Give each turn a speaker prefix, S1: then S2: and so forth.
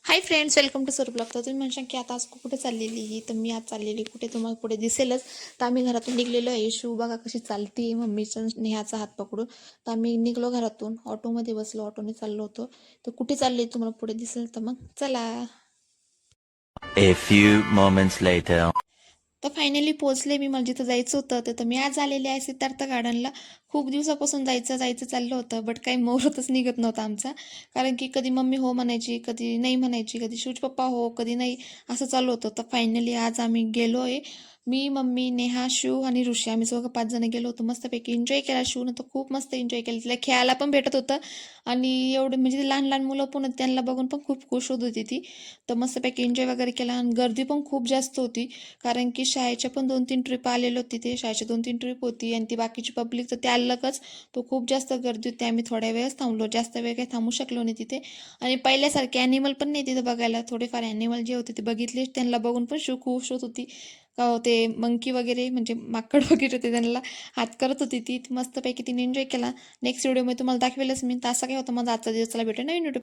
S1: High friends, welcome to sir blog. तर तुम्ही म्हणशाल की आता आज कुठे चाललेली ही, तर मी आज चाललेली कुठे तुम्हाला पुढे दिसेलच. तर आम्ही घरातून निघलेलो आहे. शिव बघा कशी चालती मम्मीचा नेहाचा हात पकडून. तर आम्ही निघलो घरातून, ऑटोमध्ये बसलो, ऑटोने चाललो होतो. तर कुठे चालले तुम्हाला पुढे दिसेल, तर मग चला.
S2: A few moments later.
S1: तर फायनली पोहोचले मी. मला जिथं जायचं होतं तर मी आज आलेले आहे सिद्धार्थ गार्डनला. खूप दिवसापासून जायचं जायचं चाललं होतं, बट काही मुहूर्तच निघत नव्हता आमचा. कारण की कधी मम्मी हो म्हणायची, कधी नाही म्हणायची, कधी शिवचे पप्पा हो, कधी नाही, असं चालू होतं. तर फायनली आज आम्ही गेलो आहे. मी, मम्मी, नेहा, शिव आणि ऋषी, आम्ही सगळं 5 जण गेलो होतो. मस्तपैकी एन्जॉय केला. शिवनं तर खूप मस्त एन्जॉय केलं. तिला खेळायला पण भेटत होतं. आणि एवढे म्हणजे ते लहान लहान मुलं पण होती, त्यांना बघून पण खूप खुश होत होती ती. तर मस्तपैकी एन्जॉय वगैरे केला आणि गर्दी पण खूप जास्त होती. कारण की शाळेच्या पण 2-3 ट्रिप आलेले होते. ते शाळेच्या 2-3 ट्रिप होती आणि ती बाकीची पब्लिक तर त्या अलगच. तो खूप जास्त गर्दी होती. आम्ही थोड्या वेळच थांबलो, जास्त वेळ काही थांबू शकलो नाही तिथे. आणि पहिल्यासारखे ॲनिमल पण नाही तिथे बघायला. थोडेफार ॲनिमल जे होते ते बघितले, त्यांना बघून पण शिव खूप होत होती. ते मंकी वगैरे म्हणजे माकड वगैरे होते, त्यांना हात करत होती ती. मस्तपैकी तिने एन्जॉय केला. नेक्स्ट व्हिडिओ मी तुम्हाला दाखवेलच मी. तर असं काय होतं माझा आजचा दिवस. चला भेटू नवीन व्हिडिओ.